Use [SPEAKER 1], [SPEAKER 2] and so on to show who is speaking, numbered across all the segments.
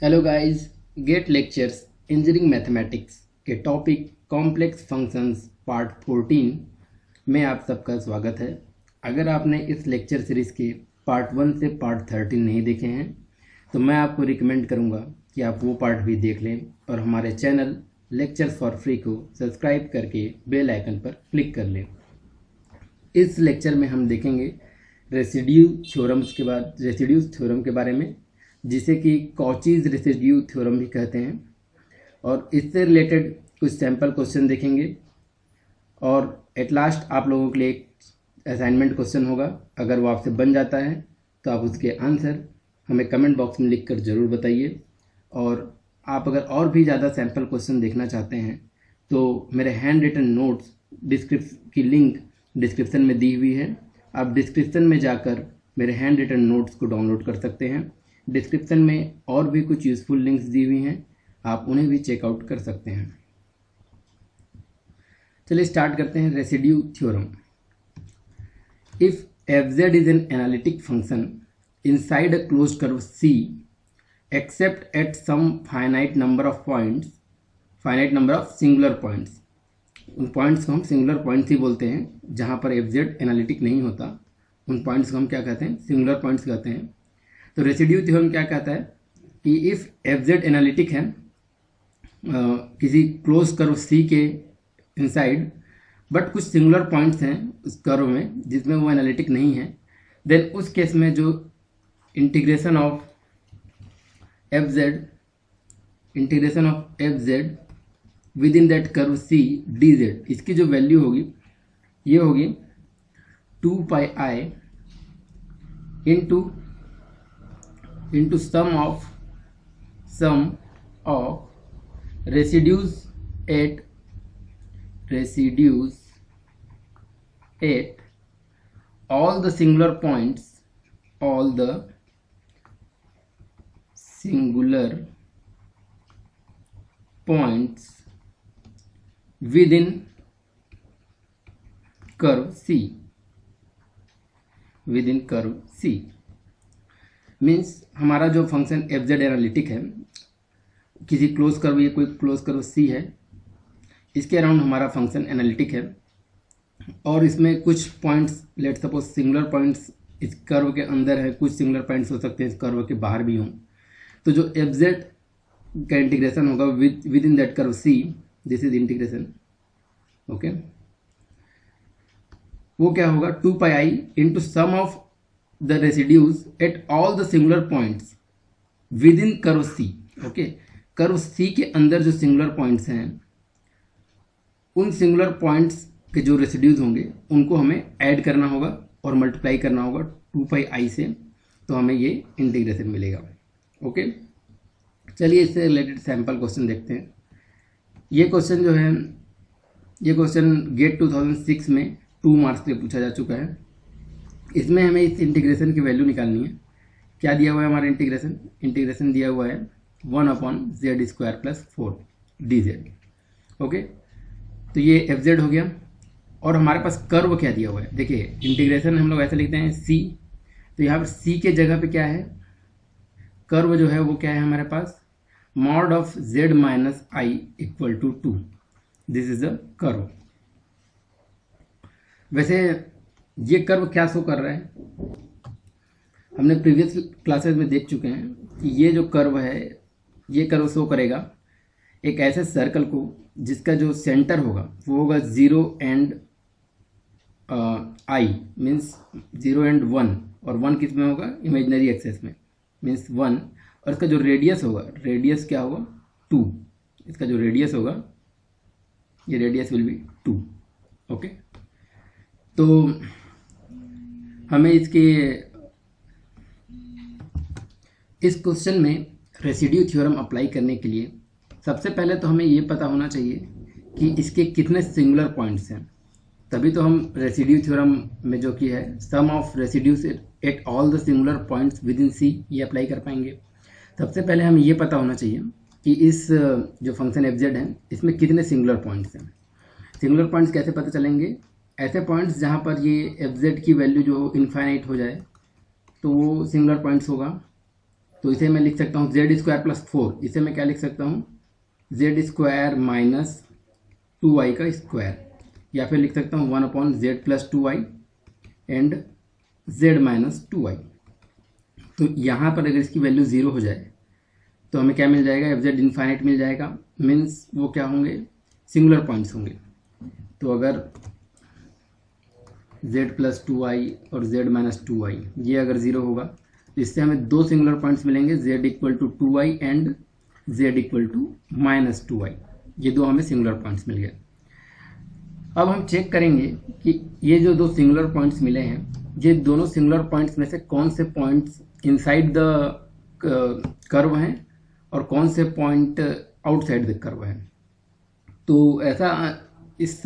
[SPEAKER 1] Hello guys, GATE lectures engineering mathematics के topic complex functions part 14 में आप सबका स्वागत है। अगर आपने इस लेक्चर सीरीज़ के पार्ट 1 से पार्ट 13 नहीं देखे हैं तो मैं आपको रिकमेंड करूंगा कि आप वो पार्ट भी देख लें और हमारे चैनल लेक्चर्स फॉर फ्री को सब्सक्राइब करके बेल आइकन पर क्लिक कर लें। इस लेक्चर में हम देखेंगे रेसिड्यू थ्योरम के बारे में, जिसे कि कॉचीज रेसिड्यू थ्योरम भी कहते हैं, और इससे रिलेटेड कुछ सैम्पल क्वेश्चन देखेंगे। और एट लास्ट आप लोगों के लिए एक असाइनमेंट क्वेश्चन होगा। अगर वो आपसे बन जाता है तो आप उसके आंसर हमें कमेंट बॉक्स में लिखकर ज़रूर बताइए। और आप अगर और भी ज़्यादा सैम्पल क्वेश्चन देखना चाहते हैं तो मेरे हैंड रिटन नोट्स की लिंक डिस्क्रिप्शन में दी हुई है। आप डिस्क्रिप्शन में जाकर मेरे हैंड रिटन नोट्स को डाउनलोड कर सकते हैं। डिस्क्रिप्शन में और भी कुछ यूज़फुल लिंक्स दी हुई हैं, आप उन्हें भी चेकआउट कर सकते हैं। चलिए स्टार्ट करते हैं residue theorem. If fz is an analytic function inside a closed curve c except at some finite number of singular points. उन पॉइंट्स को हम सिंगुलर पॉइंट्स ही बोलते हैं। जहां पर fz एनालिटिक नहीं होता उन पॉइंट्स को हम क्या कहते हैं? सिंगुलर पॉइंट्स कहते हैं। तो रेसिड्यू थ्योरम क्या कहता है कि इफ fz एनालिटिक है किसी क्लोज कर्व c के इनसाइड, बट कुछ सिंगुलर पॉइंट्स हैं उस कर्व में जिसमें वो एनालिटिक नहीं है, देन उस केस में जो integration of fz with in that curve c dz, इसकी जो वैल्यू होगी ये होगी 2 pi i into sum of residues at all the singular points within curve C means हमारा जो फंक्शन fz एनालिटिक है, किसी क्लोज कर्व, ये कोई क्लोज कर्व c है, इसके अराउंड हमारा फंक्शन एनालिटिक है, और इसमें कुछ points, let suppose singular points इस कर्व के अंदर है, कुछ सिंगुलर पॉइंट्स हो सकते हैं इस कर्व के बाहर भी हों। तो जो fz का इंटीग्रेशन होगा within that curve c, this is integration, okay, वो क्या होगा 2 pi i into sum of the residues at all the singular points within curve c। Okay, curve c के अंदर जो सिंगुलर पॉइंट्स हैं उन singular points के जो रेसिड्यूज होंगे उनको हमें ऐड करना होगा और मल्टीप्लाई करना होगा 2 पाई i से, तो हमें ये इंटीग्रेशन मिलेगा। ओके, चलिए इससे रिलेटेड सैम्पल क्वेश्चन देखते हैं। ये क्वेश्चन जो है, ये क्वेश्चन गेट 2006 में 2 मार्क्स के पूछा जा चुका है। इसमें हमें इस इंटीग्रेशन की वैल्यू निकालनी है। क्या दिया हुआ है हमारा इंटीग्रेशन दिया हुआ है 1/z² + 4 dz। ओके, तो ये fz हो गया। और हमारे पास कर्व क्या दिया हुआ है, देखिए इंटीग्रेशन हम लोग ऐसे लिखते हैं c, तो यहाँ पर c के जगह पे क्या है, कर्व जो है वो क्या है हमारे पास, mod of z minus i equal to 2। This is a curve. वैसे ये कर्व क्या शो कर रहा है, हमने प्रीवियस क्लासेस में देख चुके हैं कि ये जो कर्व है, ये कर्व शो करेगा एक ऐसे सर्कल को जिसका जो सेंटर होगा वो होगा 0 एंड i, मीन्स 0 एंड 1, और 1 किस में होगा, इमेजिनरी एक्सेस में, मीन्स 1, और इसका जो रेडियस होगा, रेडियस क्या होगा 2, इसका जो रेडियस होगा ये रेडियस विल बी 2। ओके, तो हमें इस क्वेश्चन में रेसिड्यू थ्योरम अप्लाई करने के लिए सबसे पहले तो हमें ये पता होना चाहिए कि इसके कितने सिंगुलर पॉइंट्स हैं, तभी तो हम रेसिड्यू थ्योरम में जो कि है sum of residues at all the singular points within C, ये अप्लाई कर पाएंगे। सबसे पहले हमें ये पता होना चाहिए कि इस जो फंक्शन fz है इसमें कितने सिंगुलर पॉइंट्स हैं। सिंगुलर पॉइंट्स कैसे पता चलेंगे, ऐसे पॉइंट्स जहाँ पर ये fz की वैल्यू जो इनफाइनाइट हो जाए तो वो सिंगुलर पॉइंट्स होगा। तो इसे मैं लिख सकता हूँ जेड स्क्वायर प्लस 4, इसे मैं क्या लिख सकता हूँ जेड स्क्वायर माइनस 2y का स्क्वायर, या फिर लिख सकता हूँ 1/z plus 2y and z minus 2y। तो यहाँ पर अगर इसकी वैल्यू 0 हो जाए तो हमें क्या मिल जाएगा, एफ जेड इन्फाइनाइट मिल जाएगा, मीन्स वो क्या होंगे, सिंगुलर पॉइंट्स होंगे। तो अगर z प्लस 2y और z माइनस 2y ये अगर 0 होगा तो इससे हमें दो सिंगुलर पॉइंट्स मिलेंगे, z equal to 2y and z equal to minus 2y, ये दो हमें सिंगुलर पॉइंट्स मिल गए। अब हम चेक करेंगे कि ये जो दो सिंगुलर पॉइंट्स मिले हैं, ये दोनों सिंगुलर पॉइंट्स में से कौन से पॉइंट्स इनसाइड द कर्व हैं और कौन से पॉइंट आउटसाइड द कर्व हैं। तो ऐसा इस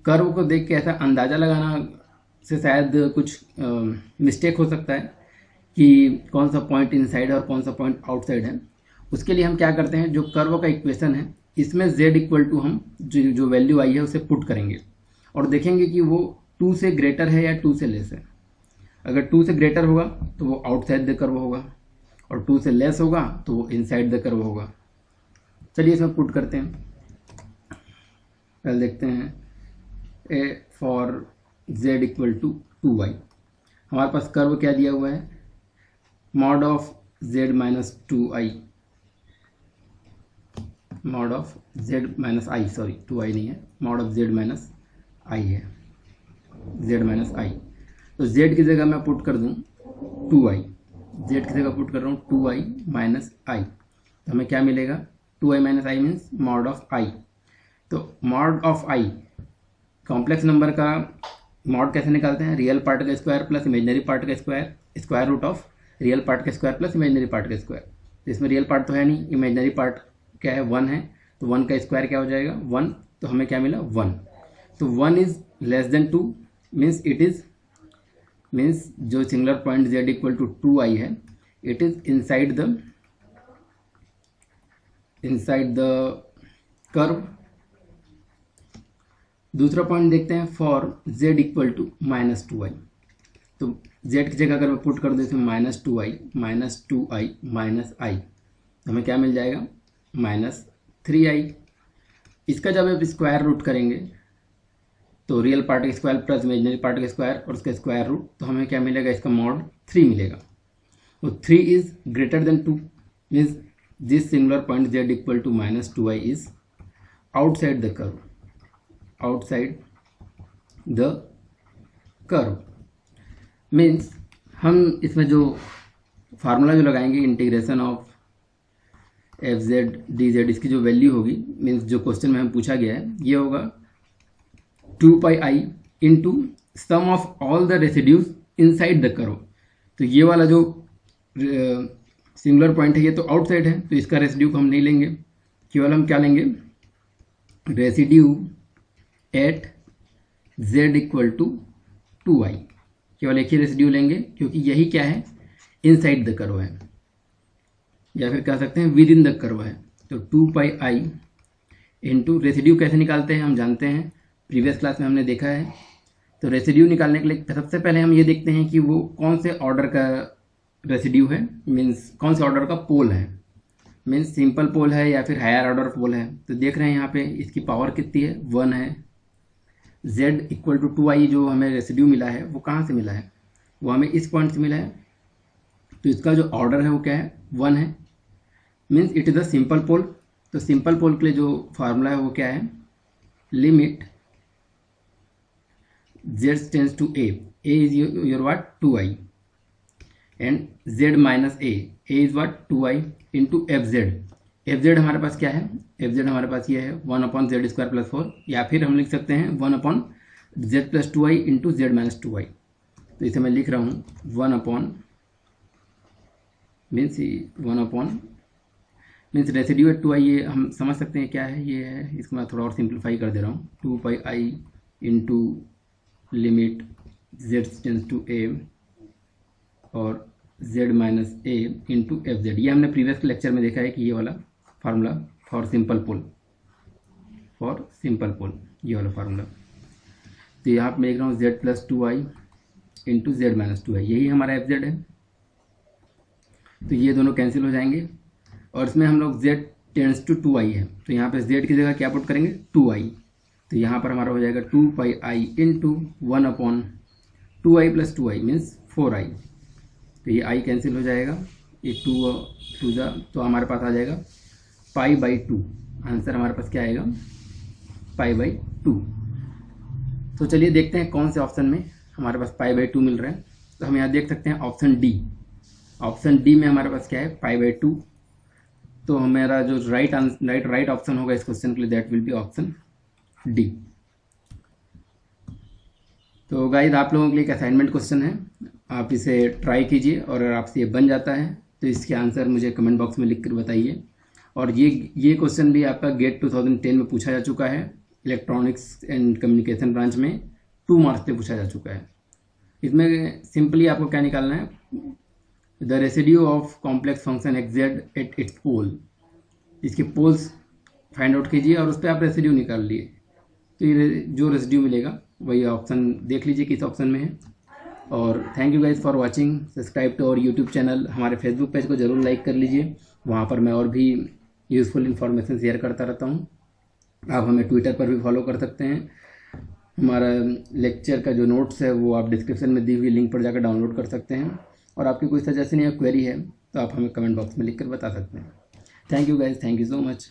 [SPEAKER 1] कर्व को देख के ऐसा अंदाज़ा लगाना से शायद कुछ मिस्टेक हो सकता है कि कौन सा पॉइंट इनसाइड है और कौन सा पॉइंट आउटसाइड है। उसके लिए हम क्या करते हैं, जो कर्व का इक्वेशन है इसमें z इक्वल टू हम जो वैल्यू आई है उसे पुट करेंगे और देखेंगे कि वो 2 से ग्रेटर है या 2 से लेस है। अगर 2 से ग्रेटर होगा तो वो आउटसाइड द कर्व होगा और 2 से लेस होगा तो वो इनसाइड द कर्व होगा। चलिए इसमें पुट करते हैं। पहले देखते हैं a for z equal to 2y, हमारे पास कर्व क्या दिया हुआ है, mod of z minus 2i, mod of z minus i, sorry 2i नहीं है, mod of z minus i है, z माइनस आई। तो z की जगह मैं पुट कर दूं 2i, z की जगह पुट कर रहा हूँ 2i माइनस आई, तो हमें क्या मिलेगा, 2i minus i means mod of i. तो mod of i, complex number का मॉड कैसे निकालते हैं, रियल पार्ट का स्क्वायर प्लस इमेजनरी पार्ट का square, square root of real part का स्क्वायर प्लस इमेजनरी पार्ट का स्क्वायर। तो इसमें रियल पार्ट तो है नहीं, इमेजनरी पार्ट क्या है 1 है, तो 1 का स्क्वायर क्या हो जाएगा 1, तो हमें क्या मिला 1। तो 1 is less than 2 means it is, means जो singular point z equal to 2i है it is inside the curve. दूसरा पॉइंट देखते हैं for z equal to minus 2i, तो z की जगह अगर मैं पुट कर दूँ इसमें माइनस 2i माइनस आई, तो हमें क्या मिल जाएगा माइनस 3i। इसका जब आप स्क्वायर रूट करेंगे तो रियल पार्ट का स्क्वायर प्लस इमेजनरी पार्ट का स्क्वायर और उसका स्क्वायर रूट, तो हमें क्या मिलेगा, इसका मॉड 3 मिलेगा। तो 3 is greater than 2 means this singular point z equal to minus 2i is outside the curve, outside the curve. Means हम इसमें जो फार्मूला जो लगाएंगे integration of f z d z, इसकी जो वैल्यू होगी, मीन्स जो क्वेश्चन में हम पूछा गया है ये होगा 2πi into sum of all the residues inside the curve. तो ये वाला जो सिंगुलर पॉइंट है ये तो आउटसाइड है, तो इसका रेसिड्यू को हम नहीं लेंगे, केवल हम क्या लेंगे, residue at z equal to 2i, केवल एक ही रेसिड्यू लेंगे क्योंकि यही क्या है, इनसाइड द कर्व है, या फिर कह सकते हैं विद इन द कर्व है। तो 2πi इंटू रेसिड्यू कैसे निकालते हैं हम जानते हैं, प्रीवियस क्लास में हमने देखा है। तो रेसिड्यू निकालने के लिए सबसे पहले हम ये देखते हैं कि वो कौन से ऑर्डर का रेसिड्यू है, मीन्स कौन से ऑर्डर का पोल है, मीन्स सिंपल पोल है या फिर हायर ऑर्डर पोल है। तो देख रहे हैं यहाँ पे इसकी पावर कितनी है, 1 है। z इक्वल टू 2i जो हमें रेसिड्यू मिला है वो कहाँ से मिला है, वो हमें इस पॉइंट से मिला है, तो इसका जो ऑर्डर है वो क्या है 1 है, means it is a simple pole. तो सिंपल पोल के लिए जो फार्मूला है वो क्या है, limit z tends to a is your what 2i and z minus a is what 2i into fz हमारे पास क्या है, fz हमारे पास ये है 1/z स्क्वायर प्लस 4, या फिर हम लिख सकते हैं 1/z plus 2i into z minus 2i। तो इसे मैं लिख रहा हूँ 1 मीन्स रेसिड्यू एट 2i, ये हम समझ सकते हैं क्या है, ये है, इसको मैं थोड़ा और सिंप्लीफाई कर दे रहा हूँ, 2πi into limit z tends to a और z minus a into fz। ये हमने प्रीवियस लेक्चर में देखा है कि ये वाला फार्मूला फॉर सिंपल पोल, ये वाला फार्मूला। तो यहाँ पर मैं लिख रहा हूँ z plus 2i into z minus 2i, यही हमारा fz है। तो ये दोनों कैंसिल हो जाएंगे। और इसमें हम लोग z टेंड्स टू 2i है, तो यहाँ पे z की जगह क्या पुट करेंगे 2i। तो यहाँ पर हमारा हो जाएगा 2πi into 1/2i plus 2i means 4i। तो ये i कैंसिल हो जाएगा, ये 2 जा, तो हमारे पास आ जाएगा π/2। आंसर हमारे पास क्या आएगा π/2। तो चलिए देखते हैं कौन से ऑप्शन में हमारे पास π/2 मिल रहा है। तो हम यहाँ देख सकते हैं ऑप्शन डी में हमारे पास क्या है π/2। तो हमारा जो राइट ऑप्शन होगा इस क्वेश्चन के लिए that will be option D. तो गाइस आप लोगों के लिए एक असाइनमेंट क्वेश्चन है, आप इसे ट्राई कीजिए और अगर आपसे ये बन जाता है तो इसके आंसर मुझे कमेंट बॉक्स में लिख कर बताइए। और ये क्वेश्चन भी आपका गेट 2010 में पूछा जा चुका है, इलेक्ट्रॉनिक्स एंड कम्युनिकेशन ब्रांच में 2 मार्क्स पे पूछा जा चुका है। इसमें सिंपली आपको क्या निकालना है, the residue of complex function एक्जेड एट इट्स पोल। इसके पोल्स फाइंड आउट कीजिए और उस पर आप रेसिड्यू निकाल लिए, तो ये जो रेसिड्यू मिलेगा वही ऑप्शन देख लीजिए किस ऑप्शन में है। और thank you guys for watching, subscribe to our YouTube channel. हमारे फेसबुक पेज को जरूर लाइक कर लीजिए, वहाँ पर मैं और भी यूज़फुल इन्फॉर्मेशन शेयर करता रहता हूँ। आप हमें ट्विटर पर भी फॉलो कर सकते हैं। हमारा लेक्चर का जो नोट्स है वो आप डिस्क्रिप्शन में दी हुई लिंक पर जाकर डाउनलोड कर सकते हैं। और आपकी कोई सजेशन या क्वेरी है तो आप हमें कमेंट बॉक्स में लिख कर बता सकते हैं। Thank you guys, thank you so much.